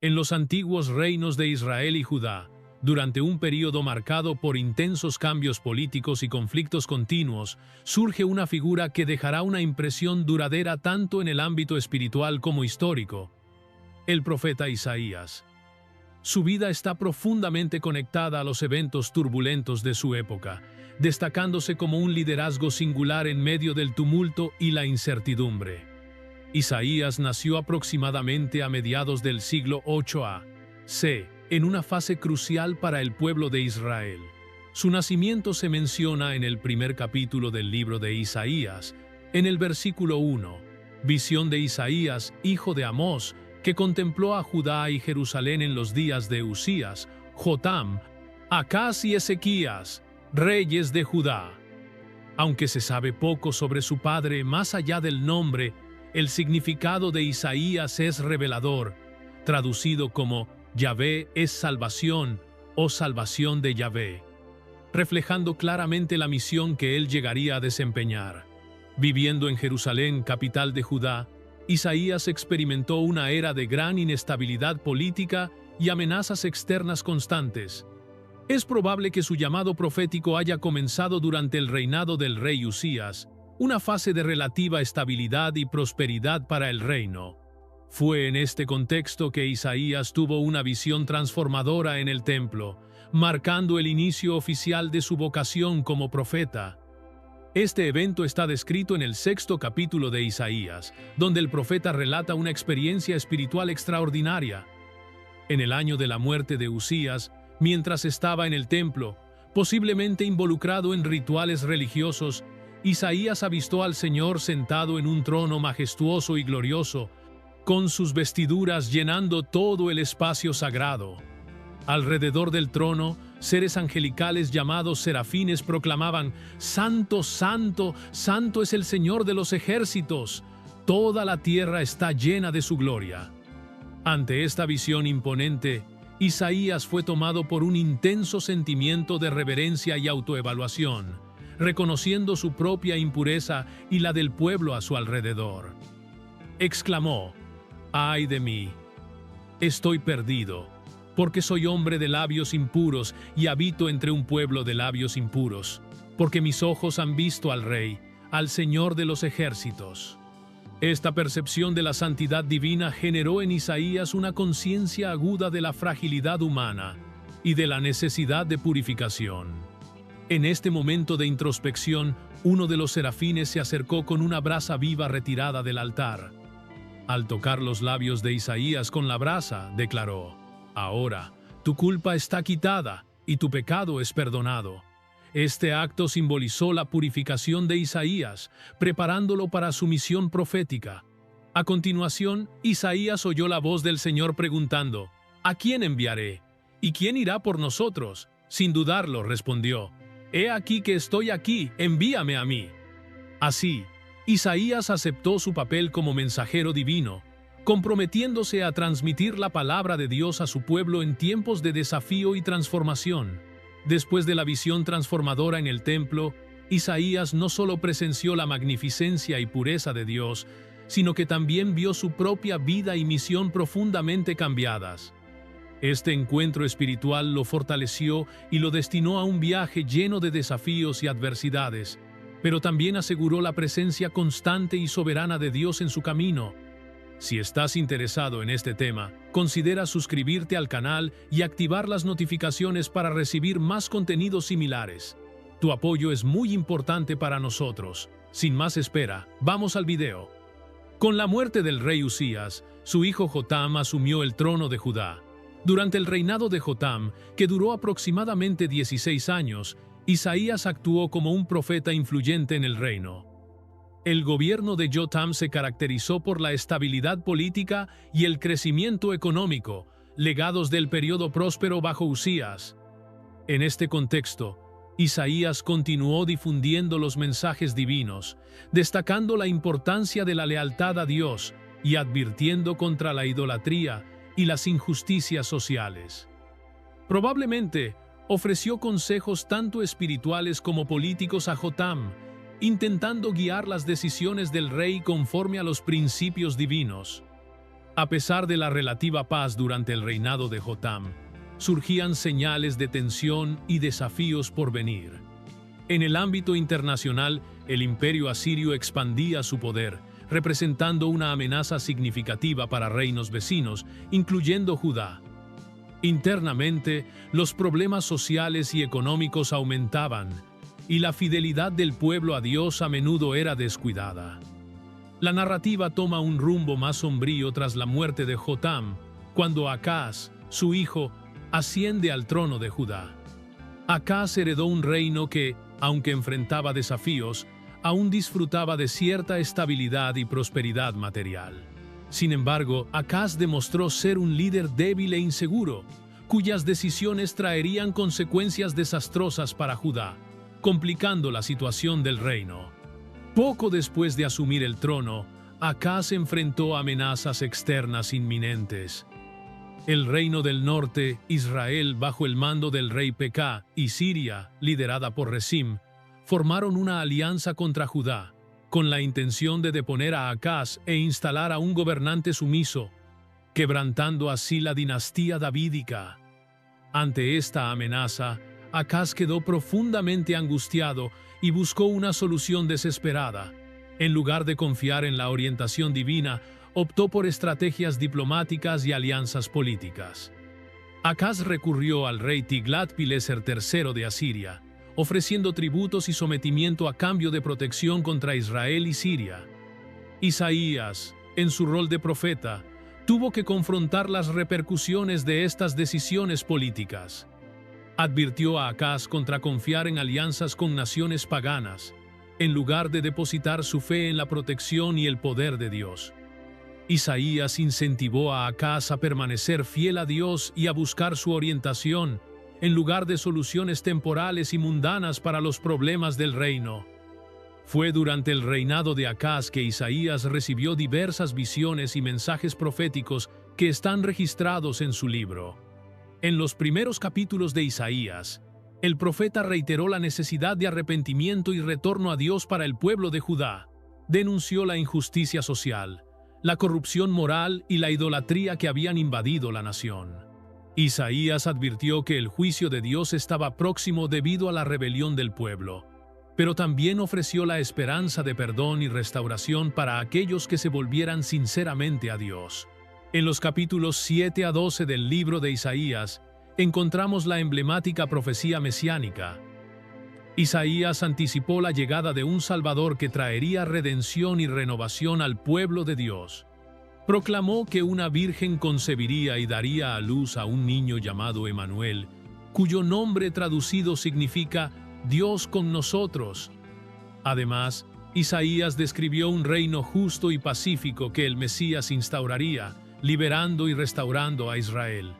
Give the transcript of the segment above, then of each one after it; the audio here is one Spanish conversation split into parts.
En los antiguos reinos de Israel y Judá, durante un período marcado por intensos cambios políticos y conflictos continuos, surge una figura que dejará una impresión duradera tanto en el ámbito espiritual como histórico: el profeta Isaías. Su vida está profundamente conectada a los eventos turbulentos de su época, destacándose como un liderazgo singular en medio del tumulto y la incertidumbre. Isaías nació aproximadamente a mediados del siglo 8 a.C., en una fase crucial para el pueblo de Israel. Su nacimiento se menciona en el primer capítulo del libro de Isaías, en el versículo 1, visión de Isaías, hijo de Amós, que contempló a Judá y Jerusalén en los días de Usías, Jotam, Acaz y Ezequías, reyes de Judá. Aunque se sabe poco sobre su padre más allá del nombre, el significado de Isaías es revelador, traducido como Yahvé es salvación o salvación de Yahvé, reflejando claramente la misión que él llegaría a desempeñar. Viviendo en Jerusalén, capital de Judá, Isaías experimentó una era de gran inestabilidad política y amenazas externas constantes. Es probable que su llamado profético haya comenzado durante el reinado del rey Usías, una fase de relativa estabilidad y prosperidad para el reino. Fue en este contexto que Isaías tuvo una visión transformadora en el templo, marcando el inicio oficial de su vocación como profeta. Este evento está descrito en el 6º capítulo de Isaías, donde el profeta relata una experiencia espiritual extraordinaria. En el año de la muerte de Usías, mientras estaba en el templo, posiblemente involucrado en rituales religiosos, Isaías avistó al Señor sentado en un trono majestuoso y glorioso, con sus vestiduras llenando todo el espacio sagrado. Alrededor del trono, seres angelicales llamados serafines proclamaban: «Santo, santo, santo es el Señor de los ejércitos, toda la tierra está llena de su gloria». Ante esta visión imponente, Isaías fue tomado por un intenso sentimiento de reverencia y autoevaluación, reconociendo su propia impureza y la del pueblo a su alrededor. Exclamó: «¡Ay de mí! Estoy perdido, porque soy hombre de labios impuros y habito entre un pueblo de labios impuros, porque mis ojos han visto al Rey, al Señor de los ejércitos». Esta percepción de la santidad divina generó en Isaías una conciencia aguda de la fragilidad humana y de la necesidad de purificación. En este momento de introspección, uno de los serafines se acercó con una brasa viva retirada del altar. Al tocar los labios de Isaías con la brasa, declaró: «Ahora, tu culpa está quitada y tu pecado es perdonado». Este acto simbolizó la purificación de Isaías, preparándolo para su misión profética. A continuación, Isaías oyó la voz del Señor preguntando: «¿A quién enviaré? ¿Y quién irá por nosotros?». Sin dudarlo, respondió: «He aquí que estoy aquí, envíame a mí». Así, Isaías aceptó su papel como mensajero divino, comprometiéndose a transmitir la palabra de Dios a su pueblo en tiempos de desafío y transformación. Después de la visión transformadora en el templo, Isaías no solo presenció la magnificencia y pureza de Dios, sino que también vio su propia vida y misión profundamente cambiadas. Este encuentro espiritual lo fortaleció y lo destinó a un viaje lleno de desafíos y adversidades, pero también aseguró la presencia constante y soberana de Dios en su camino. Si estás interesado en este tema, considera suscribirte al canal y activar las notificaciones para recibir más contenidos similares. Tu apoyo es muy importante para nosotros. Sin más espera, vamos al video. Con la muerte del rey Usías, su hijo Jotam asumió el trono de Judá. Durante el reinado de Jotam, que duró aproximadamente 16 años, Isaías actuó como un profeta influyente en el reino. El gobierno de Jotam se caracterizó por la estabilidad política y el crecimiento económico, legados del periodo próspero bajo Usías. En este contexto, Isaías continuó difundiendo los mensajes divinos, destacando la importancia de la lealtad a Dios y advirtiendo contra la idolatría y las injusticias sociales. Probablemente, ofreció consejos tanto espirituales como políticos a Jotam, intentando guiar las decisiones del rey conforme a los principios divinos. A pesar de la relativa paz durante el reinado de Jotam, surgían señales de tensión y desafíos por venir. En el ámbito internacional, el imperio asirio expandía su poder, representando una amenaza significativa para reinos vecinos, incluyendo Judá. Internamente, los problemas sociales y económicos aumentaban, y la fidelidad del pueblo a Dios a menudo era descuidada. La narrativa toma un rumbo más sombrío tras la muerte de Jotam, cuando Acaz, su hijo, asciende al trono de Judá. Acaz heredó un reino que, aunque enfrentaba desafíos, aún disfrutaba de cierta estabilidad y prosperidad material. Sin embargo, Acaz demostró ser un líder débil e inseguro, cuyas decisiones traerían consecuencias desastrosas para Judá, complicando la situación del reino. Poco después de asumir el trono, Acaz enfrentó amenazas externas inminentes. El reino del norte, Israel bajo el mando del rey Pekah, y Siria, liderada por Rezim, formaron una alianza contra Judá, con la intención de deponer a Acaz e instalar a un gobernante sumiso, quebrantando así la dinastía davídica. Ante esta amenaza, Acaz quedó profundamente angustiado y buscó una solución desesperada. En lugar de confiar en la orientación divina, optó por estrategias diplomáticas y alianzas políticas. Acaz recurrió al rey Tiglat-Pileser III de Asiria, ofreciendo tributos y sometimiento a cambio de protección contra Israel y Siria. Isaías, en su rol de profeta, tuvo que confrontar las repercusiones de estas decisiones políticas. Advirtió a Acaz contra confiar en alianzas con naciones paganas, en lugar de depositar su fe en la protección y el poder de Dios. Isaías incentivó a Acaz a permanecer fiel a Dios y a buscar su orientación, en lugar de soluciones temporales y mundanas para los problemas del reino. Fue durante el reinado de Acaz que Isaías recibió diversas visiones y mensajes proféticos que están registrados en su libro. En los primeros capítulos de Isaías, el profeta reiteró la necesidad de arrepentimiento y retorno a Dios para el pueblo de Judá. Denunció la injusticia social, la corrupción moral y la idolatría que habían invadido la nación. Isaías advirtió que el juicio de Dios estaba próximo debido a la rebelión del pueblo, pero también ofreció la esperanza de perdón y restauración para aquellos que se volvieran sinceramente a Dios. En los capítulos 7 a 12 del libro de Isaías, encontramos la emblemática profecía mesiánica. Isaías anticipó la llegada de un Salvador que traería redención y renovación al pueblo de Dios. Proclamó que una virgen concebiría y daría a luz a un niño llamado Emanuel, cuyo nombre traducido significa Dios con nosotros. Además, Isaías describió un reino justo y pacífico que el Mesías instauraría, liberando y restaurando a Israel.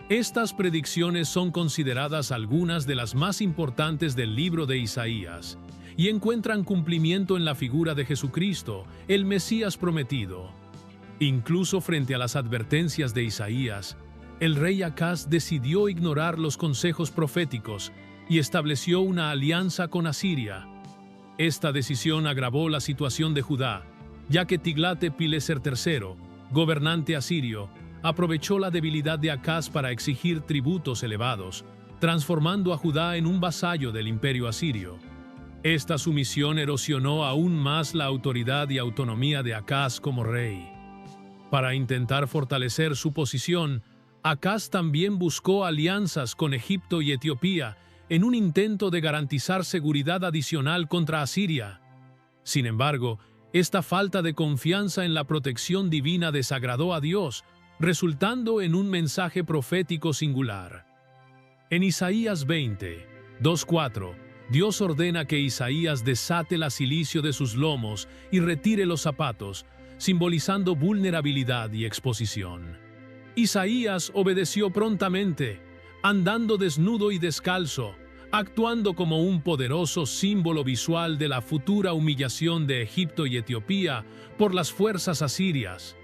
Estas predicciones son consideradas algunas de las más importantes del libro de Isaías y encuentran cumplimiento en la figura de Jesucristo, el Mesías prometido. Incluso frente a las advertencias de Isaías, el rey Acaz decidió ignorar los consejos proféticos y estableció una alianza con Asiria. Esta decisión agravó la situación de Judá, ya que Tiglat-Pileser III, gobernante asirio, aprovechó la debilidad de Acaz para exigir tributos elevados, transformando a Judá en un vasallo del imperio asirio. Esta sumisión erosionó aún más la autoridad y autonomía de Acaz como rey. Para intentar fortalecer su posición, Acaz también buscó alianzas con Egipto y Etiopía en un intento de garantizar seguridad adicional contra Asiria. Sin embargo, esta falta de confianza en la protección divina desagradó a Dios, resultando en un mensaje profético singular. En Isaías 20, 2:4, Dios ordena que Isaías desate la cilicio de sus lomos y retire los zapatos, simbolizando vulnerabilidad y exposición. Isaías obedeció prontamente, andando desnudo y descalzo, actuando como un poderoso símbolo visual de la futura humillación de Egipto y Etiopía por las fuerzas asirias.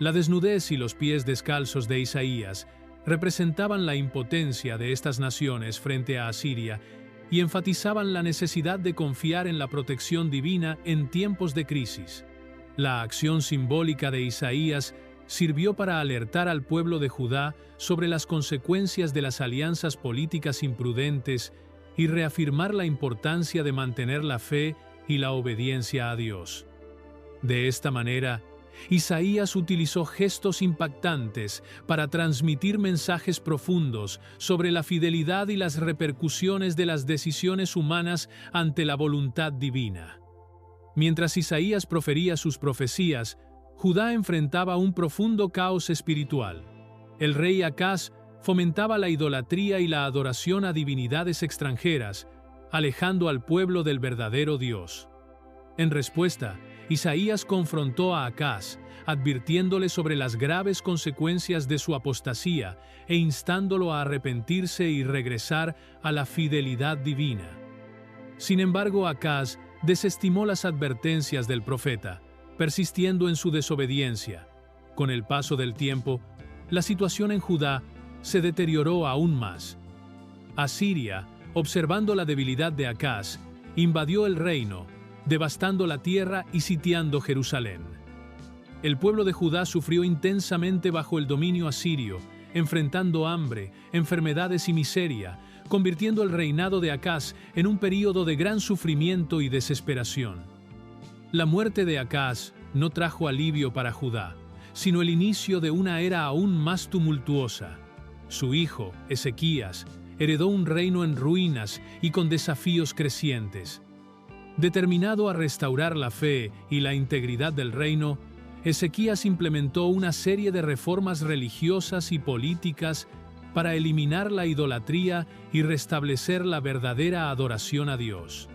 La desnudez y los pies descalzos de Isaías representaban la impotencia de estas naciones frente a Asiria y enfatizaban la necesidad de confiar en la protección divina en tiempos de crisis. La acción simbólica de Isaías sirvió para alertar al pueblo de Judá sobre las consecuencias de las alianzas políticas imprudentes y reafirmar la importancia de mantener la fe y la obediencia a Dios. De esta manera, Isaías utilizó gestos impactantes para transmitir mensajes profundos sobre la fidelidad y las repercusiones de las decisiones humanas ante la voluntad divina. Mientras Isaías profería sus profecías, Judá enfrentaba un profundo caos espiritual. El rey Acaz fomentaba la idolatría y la adoración a divinidades extranjeras, alejando al pueblo del verdadero Dios. En respuesta, Isaías confrontó a Acaz, advirtiéndole sobre las graves consecuencias de su apostasía e instándolo a arrepentirse y regresar a la fidelidad divina. Sin embargo, Acaz desestimó las advertencias del profeta, persistiendo en su desobediencia. Con el paso del tiempo, la situación en Judá se deterioró aún más. Asiria, observando la debilidad de Acaz, invadió el reino, devastando la tierra y sitiando Jerusalén. El pueblo de Judá sufrió intensamente bajo el dominio asirio, enfrentando hambre, enfermedades y miseria, convirtiendo el reinado de Acaz en un período de gran sufrimiento y desesperación. La muerte de Acaz no trajo alivio para Judá, sino el inicio de una era aún más tumultuosa. Su hijo, Ezequías, heredó un reino en ruinas y con desafíos crecientes. Determinado a restaurar la fe y la integridad del reino, Ezequías implementó una serie de reformas religiosas y políticas para eliminar la idolatría y restablecer la verdadera adoración a Dios.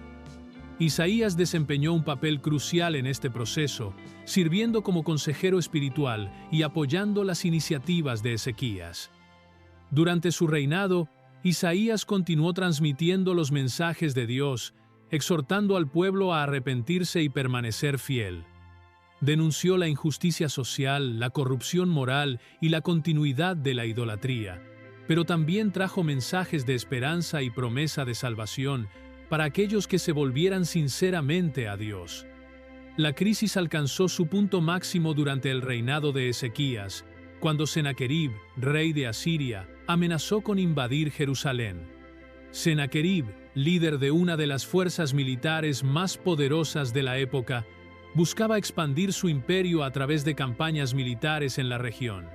Isaías desempeñó un papel crucial en este proceso, sirviendo como consejero espiritual y apoyando las iniciativas de Ezequías. Durante su reinado, Isaías continuó transmitiendo los mensajes de Dios, exhortando al pueblo a arrepentirse y permanecer fiel. Denunció la injusticia social, la corrupción moral y la continuidad de la idolatría, pero también trajo mensajes de esperanza y promesa de salvación para aquellos que se volvieran sinceramente a Dios. La crisis alcanzó su punto máximo durante el reinado de Ezequías, cuando Senaquerib, rey de Asiria, amenazó con invadir Jerusalén. Senaquerib, líder de una de las fuerzas militares más poderosas de la época, buscaba expandir su imperio a través de campañas militares en la región.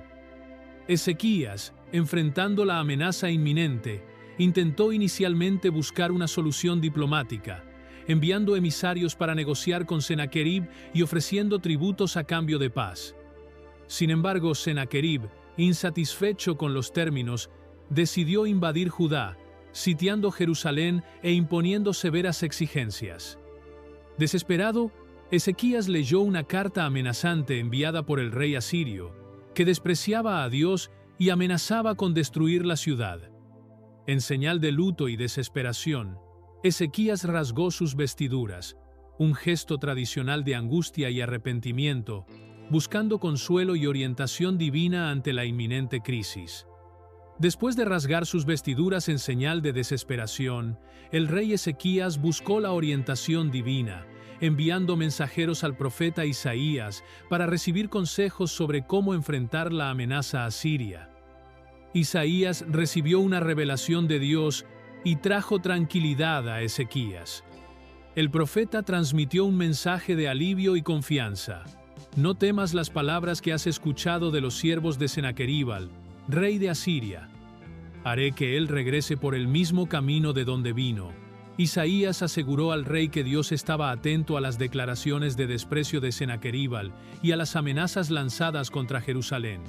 Ezequías, enfrentando la amenaza inminente, intentó inicialmente buscar una solución diplomática, enviando emisarios para negociar con Senaquerib y ofreciendo tributos a cambio de paz. Sin embargo, Senaquerib, insatisfecho con los términos, decidió invadir Judá, sitiando Jerusalén e imponiendo severas exigencias. Desesperado, Ezequías leyó una carta amenazante enviada por el rey asirio, que despreciaba a Dios y amenazaba con destruir la ciudad. En señal de luto y desesperación, Ezequías rasgó sus vestiduras, un gesto tradicional de angustia y arrepentimiento, buscando consuelo y orientación divina ante la inminente crisis. Después de rasgar sus vestiduras en señal de desesperación, el rey Ezequías buscó la orientación divina, enviando mensajeros al profeta Isaías para recibir consejos sobre cómo enfrentar la amenaza asiria. Isaías recibió una revelación de Dios y trajo tranquilidad a Ezequías. El profeta transmitió un mensaje de alivio y confianza. No temas las palabras que has escuchado de los siervos de Senaqueríbal, rey de Asiria. Haré que él regrese por el mismo camino de donde vino. Isaías aseguró al rey que Dios estaba atento a las declaraciones de desprecio de Senaqueríbal y a las amenazas lanzadas contra Jerusalén.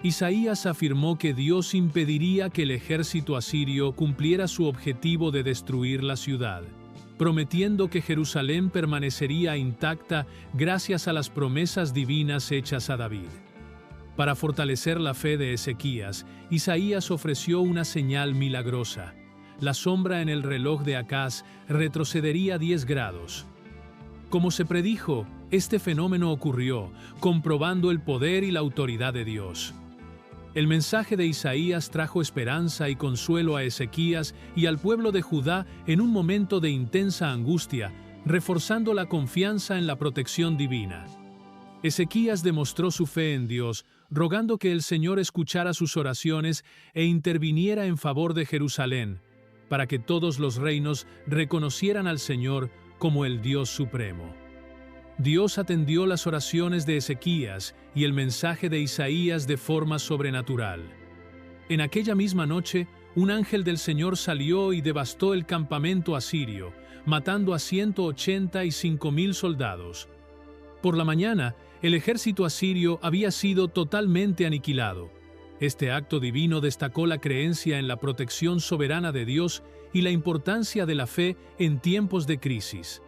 Isaías afirmó que Dios impediría que el ejército asirio cumpliera su objetivo de destruir la ciudad, prometiendo que Jerusalén permanecería intacta gracias a las promesas divinas hechas a David. Para fortalecer la fe de Ezequías, Isaías ofreció una señal milagrosa. La sombra en el reloj de Acaz retrocedería 10 grados. Como se predijo, este fenómeno ocurrió, comprobando el poder y la autoridad de Dios. El mensaje de Isaías trajo esperanza y consuelo a Ezequías y al pueblo de Judá en un momento de intensa angustia, reforzando la confianza en la protección divina. Ezequías demostró su fe en Dios, rogando que el Señor escuchara sus oraciones e interviniera en favor de Jerusalén, para que todos los reinos reconocieran al Señor como el Dios supremo. Dios atendió las oraciones de Ezequías y el mensaje de Isaías de forma sobrenatural. En aquella misma noche, un ángel del Señor salió y devastó el campamento asirio, matando a 185,000 soldados. Por la mañana, el ejército asirio había sido totalmente aniquilado. Este acto divino destacó la creencia en la protección soberana de Dios y la importancia de la fe en tiempos de crisis.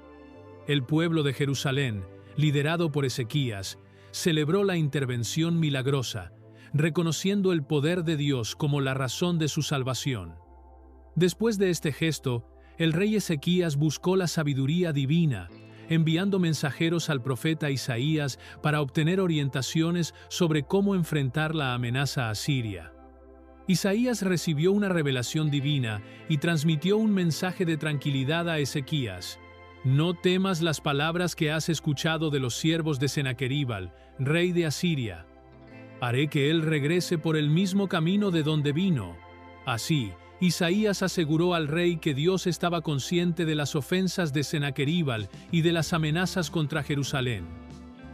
El pueblo de Jerusalén, liderado por Ezequías, celebró la intervención milagrosa, reconociendo el poder de Dios como la razón de su salvación. Después de este gesto, el rey Ezequías buscó la sabiduría divina, enviando mensajeros al profeta Isaías para obtener orientaciones sobre cómo enfrentar la amenaza asiria. Isaías recibió una revelación divina y transmitió un mensaje de tranquilidad a Ezequías. No temas las palabras que has escuchado de los siervos de Sennaqueríbal, rey de Asiria. Haré que él regrese por el mismo camino de donde vino. Así, Isaías aseguró al rey que Dios estaba consciente de las ofensas de Sennaqueríbal y de las amenazas contra Jerusalén.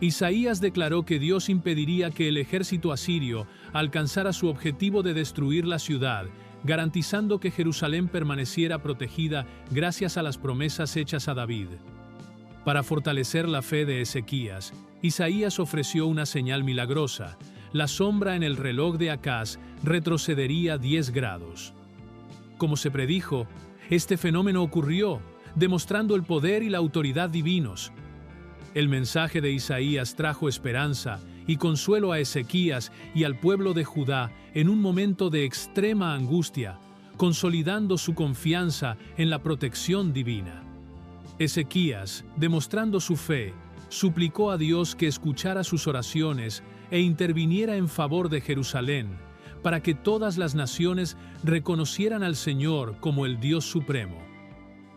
Isaías declaró que Dios impediría que el ejército asirio alcanzara su objetivo de destruir la ciudad, garantizando que Jerusalén permaneciera protegida gracias a las promesas hechas a David. Para fortalecer la fe de Ezequías, Isaías ofreció una señal milagrosa. La sombra en el reloj de Acaz retrocedería 10 grados. Como se predijo, este fenómeno ocurrió, demostrando el poder y la autoridad divinos. El mensaje de Isaías trajo esperanza y consuelo a Ezequías y al pueblo de Judá en un momento de extrema angustia, consolidando su confianza en la protección divina. Ezequías, demostrando su fe, suplicó a Dios que escuchara sus oraciones e interviniera en favor de Jerusalén, para que todas las naciones reconocieran al Señor como el Dios supremo.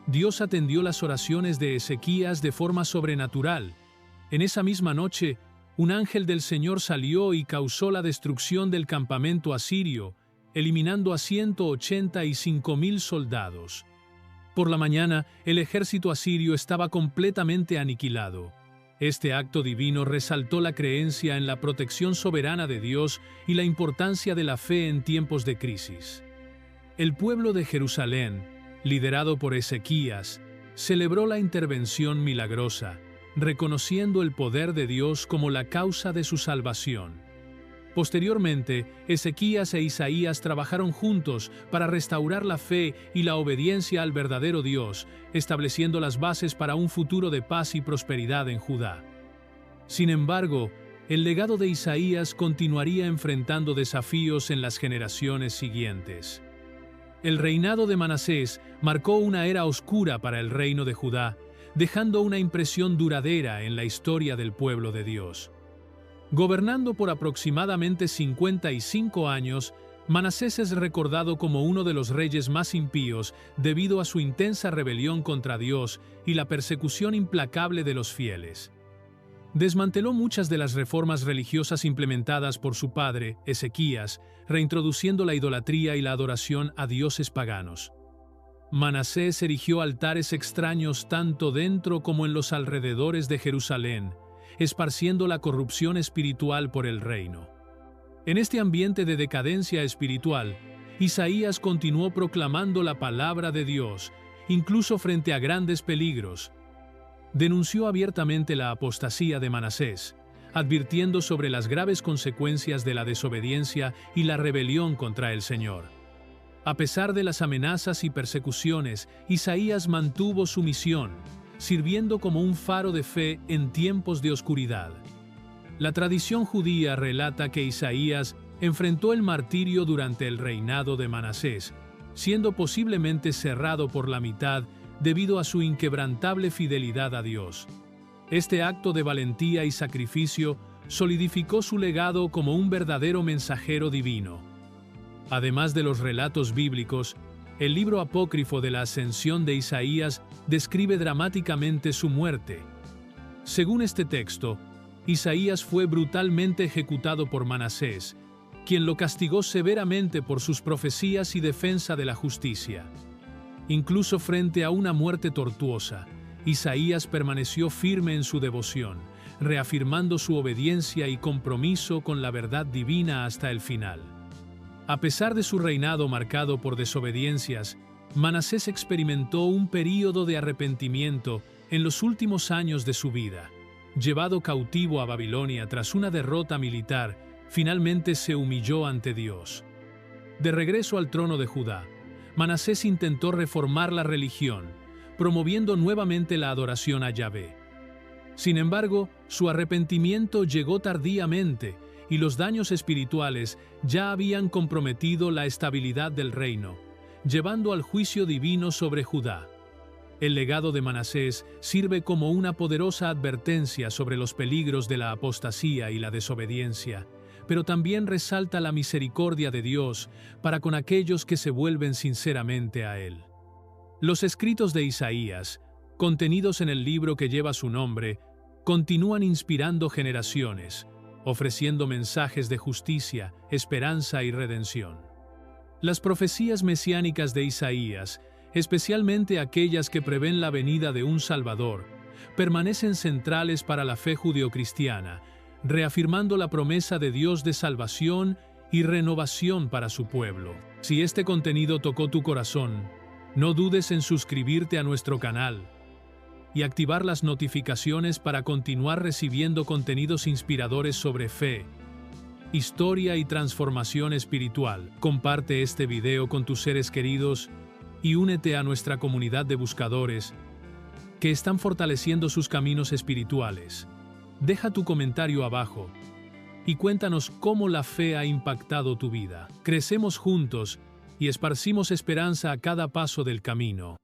Dios atendió las oraciones de Ezequías de forma sobrenatural. En esa misma noche, un ángel del Señor salió y causó la destrucción del campamento asirio, eliminando a 185,000 soldados. Por la mañana, el ejército asirio estaba completamente aniquilado. Este acto divino resaltó la creencia en la protección soberana de Dios y la importancia de la fe en tiempos de crisis. El pueblo de Jerusalén, liderado por Ezequías, celebró la intervención milagrosa, reconociendo el poder de Dios como la causa de su salvación. Posteriormente, Ezequías e Isaías trabajaron juntos para restaurar la fe y la obediencia al verdadero Dios, estableciendo las bases para un futuro de paz y prosperidad en Judá. Sin embargo, el legado de Isaías continuaría enfrentando desafíos en las generaciones siguientes. El reinado de Manasés marcó una era oscura para el reino de Judá, dejando una impresión duradera en la historia del pueblo de Dios. Gobernando por aproximadamente 55 años, Manasés es recordado como uno de los reyes más impíos debido a su intensa rebelión contra Dios y la persecución implacable de los fieles. Desmanteló muchas de las reformas religiosas implementadas por su padre, Ezequías, reintroduciendo la idolatría y la adoración a dioses paganos. Manasés erigió altares extraños tanto dentro como en los alrededores de Jerusalén, esparciendo la corrupción espiritual por el reino. En este ambiente de decadencia espiritual, Isaías continuó proclamando la palabra de Dios, incluso frente a grandes peligros. Denunció abiertamente la apostasía de Manasés, advirtiendo sobre las graves consecuencias de la desobediencia y la rebelión contra el Señor. A pesar de las amenazas y persecuciones, Isaías mantuvo su misión, sirviendo como un faro de fe en tiempos de oscuridad. La tradición judía relata que Isaías enfrentó el martirio durante el reinado de Manasés, siendo posiblemente cerrado por la mitad debido a su inquebrantable fidelidad a Dios. Este acto de valentía y sacrificio solidificó su legado como un verdadero mensajero divino. Además de los relatos bíblicos, el libro apócrifo de la ascensión de Isaías describe dramáticamente su muerte. Según este texto, Isaías fue brutalmente ejecutado por Manasés, quien lo castigó severamente por sus profecías y defensa de la justicia. Incluso frente a una muerte tortuosa, Isaías permaneció firme en su devoción, reafirmando su obediencia y compromiso con la verdad divina hasta el final. A pesar de su reinado marcado por desobediencias, Manasés experimentó un período de arrepentimiento en los últimos años de su vida. Llevado cautivo a Babilonia tras una derrota militar, finalmente se humilló ante Dios. De regreso al trono de Judá, Manasés intentó reformar la religión, promoviendo nuevamente la adoración a Yahvé. Sin embargo, su arrepentimiento llegó tardíamente y los daños espirituales ya habían comprometido la estabilidad del reino, llevando al juicio divino sobre Judá. El legado de Manasés sirve como una poderosa advertencia sobre los peligros de la apostasía y la desobediencia, pero también resalta la misericordia de Dios para con aquellos que se vuelven sinceramente a Él. Los escritos de Isaías, contenidos en el libro que lleva su nombre, continúan inspirando generaciones, ofreciendo mensajes de justicia, esperanza y redención. Las profecías mesiánicas de Isaías, especialmente aquellas que prevén la venida de un Salvador, permanecen centrales para la fe judeocristiana, reafirmando la promesa de Dios de salvación y renovación para su pueblo. Si este contenido tocó tu corazón, no dudes en suscribirte a nuestro canal y activar las notificaciones para continuar recibiendo contenidos inspiradores sobre fe, historia y transformación espiritual. Comparte este video con tus seres queridos y únete a nuestra comunidad de buscadores que están fortaleciendo sus caminos espirituales. Deja tu comentario abajo y cuéntanos cómo la fe ha impactado tu vida. Crecemos juntos y esparcimos esperanza a cada paso del camino.